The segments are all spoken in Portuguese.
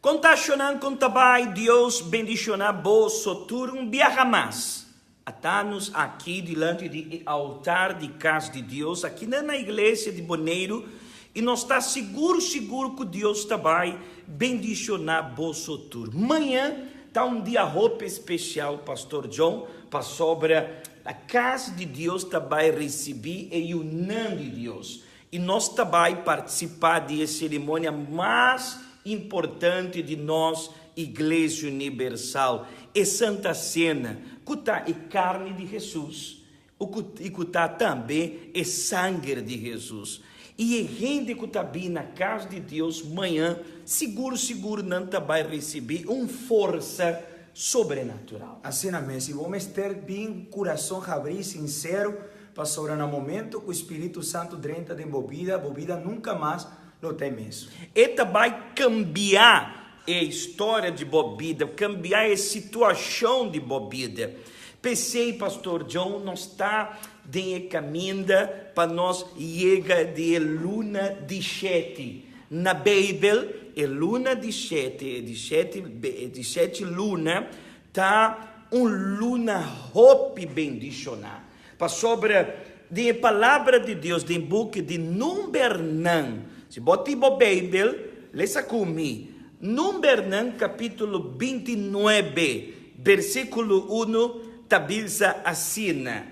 Contacionan contabai, Deus bendicionar vos um dia jamais. Estamos aqui diante do altar de casa de Deus, aqui na igreja de Boneiro, e nós está seguro que Deus vai bendicionar vos Amanhã está dia roupa especial, Pastor John, para sobre a casa de Deus vai receber e unão de Deus. E nós vai participar da cerimônia mais importante de nós, Igreja Universal, é Santa Cena, que é carne de Jesus, e que também é sangue de Jesus. E a gente que está bem na casa de Deus, amanhã, seguro, não vai receber uma força sobrenatural. Assim mesmo, vamos ter bem coração abrir, sincero, para sobre no momento que o Espírito Santo drenta de bebida nunca mais lo tem mesmo. E vai cambiar a história de bebida, cambiar a situação de bebida. Pensei, Pastor John, nós está de caminho para nós chegar de luna de sete. Na Bíblia, a luna de sete luna, tá luna hope bendicionar. Para sobre a palavra de Deus, de book de Numbernan. Se bote a Bíblia, leia comigo. Numbernan, capítulo 29, versículo 1, tabilza assina.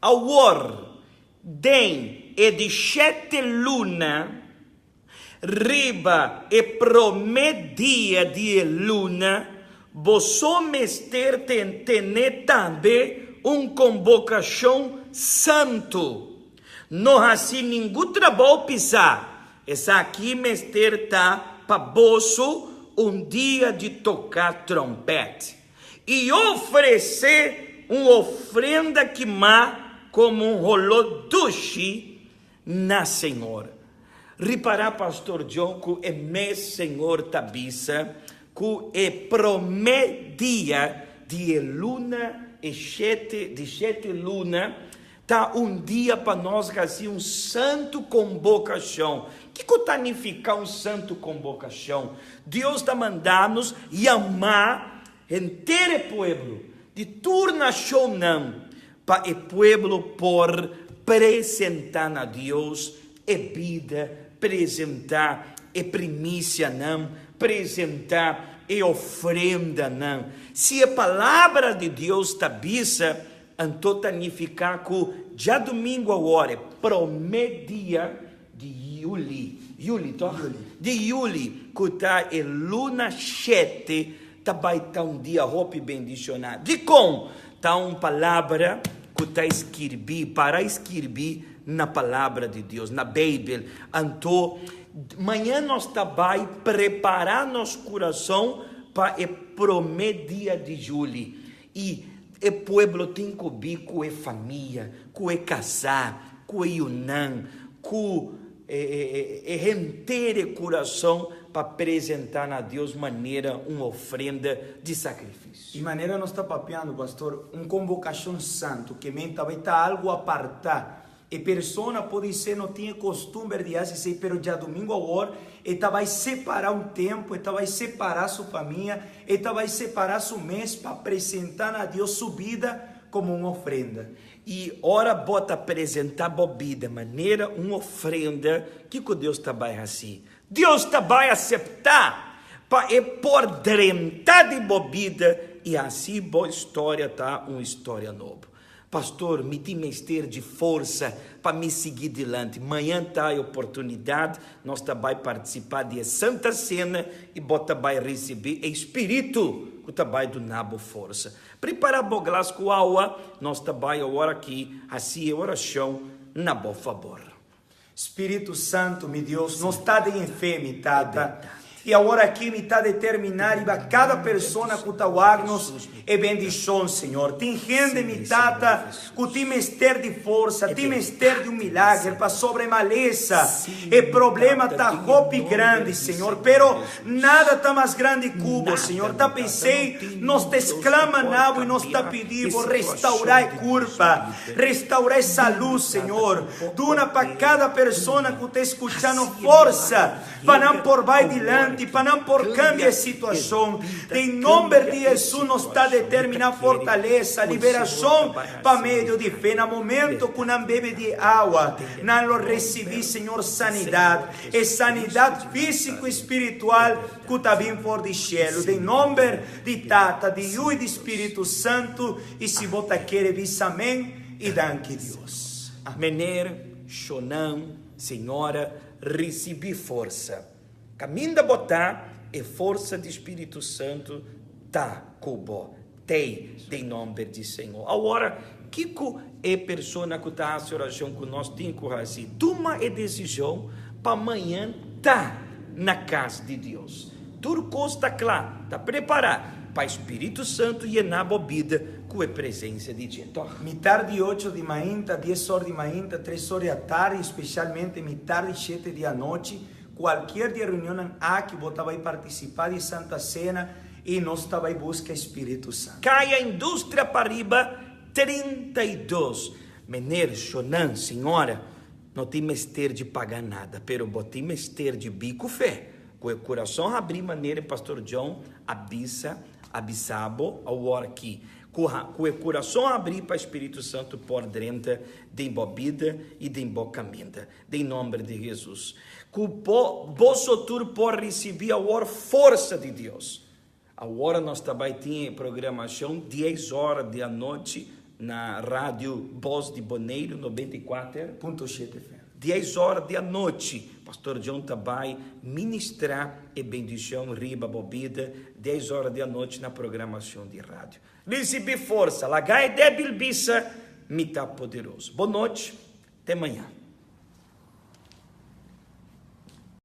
Awor, den e de sete luna, riba e promedia de luna, vosso mester tener também convocação santo. Não assim nenhum trabalho pisar. Essa aqui mester tá para vosso dia de tocar trompete. E oferecer uma ofrenda queimar como holoduche na Senhora. Reparar, Pastor John, que é meu Senhor Tabissa, que é promedia de luna e sete luna, tá dia para nós fazer santo convocação. O que significa santo convocação? Deus está mandando-nos chamar inteiro povo, de toda nação não, para o povo por apresentar a Deus e vida, apresentar e primícia não, apresentar e ofrenda não. Se a palavra de Deus está bisa, então significa que já domingo agora, promedia de Yuli, de Yuli, que está em luna 7, vai estar dia roupa bendicionado. De com, está uma palavra que está escrevida, para escrever na palavra de Deus, na Bíblia. Então, amanhã nós vai preparar nosso coração para o primeiro dia de julho. E o povo tem que vir com a família, com a casar, com a união, com o inteiro coração para apresentar a Deus maneira uma ofrenda de sacrifício. E maneira nós está papeando, pastor, uma convocação santo, que menta vai estar algo apartar. E pessoa pode ser não tinha costume de fazer, pero já domingo agora, ela vai separar um tempo, ela vai separar sua família, ela vai separar seu mês para apresentar a Deus sua vida como uma ofrenda. E ora bota apresentar bebida, maneira uma ofrenda, que Deus vai assim. Deus vai aceitar para por drentar de bebida e assim boa história tá uma história nova. Pastor, me tem mestre de força para me seguir adiante. Amanhã está a oportunidade, nós vai participar da Santa Cena e bota vai receber o Espírito que vai dar força. Preparar o glas com água, nós vai agora aqui, assim a oração, na boa favor. Espírito Santo, meu Deus, nós está de fé, tata. E agora aqui me está determinar, e cada pessoa que está guardando é bendição, Senhor. Tem gente, me tata, que tem mestre de força, tem mestre de milagre, para sobre maleza. O problema está roupa grande, Senhor, pero nada está mais grande que o Senhor. Tá pensei, nós te exclama não e nós está pedindo restaurar a culpa, restaurar essa luz, Senhor. Duna para cada pessoa que está escutando força, para não por vai dilante. adiante, para não por cambie a situação. Em nome de Jesus, nos está determinando fortaleza, liberação para meio de fé. No momento que não bebe de água, não recebi, Senhor, sanidade. É sanidade física e espiritual que está vindo for de céu. Em nome de Tata, de Yu e de Espírito Santo. E se você quer, diz amém e danke Deus. Mener, Shonam, Senhora, recebi força. Caminho da botar é força do Espírito Santo, tá, cubo, tem, em nome de Senhor. Agora, que é pessoa que está a oração que nós temos que fazer? Toma a decisão para amanhã tá na casa de Deus. Tudo costa claro, está preparado para o Espírito Santo llenar a bebida com a presença de Deus. Mitad de 8 de manhã, 10 horas de manhã, 3 horas da tarde, especialmente mitad de 7 da noite, qualquer dia reunião aqui, você vai participar de Santa Cena e nós vai buscar Espírito Santo. Cai a indústria para riba, 32. Mener, Shonan, senhora, não tem mester de pagar nada, pero botei mester de bico fé. Com o coração abrir maneira, Pastor John, abissabo, a hora aqui. Com o coração abrir para o Espírito Santo por dentro de bebida e de bocamenta, em nome de Jesus. Com o vosso tur por receber a hora força de Deus. Agora nós também temos programação 10 horas da noite na rádio Voz de Boneiro 94.7 FM. 10 horas da noite, Pastor John vai ministrar e bendição riba bebida 10 horas da noite na programação de rádio. Recebi força, lagai débil bisa, me tá poderoso. Boa noite, até amanhã.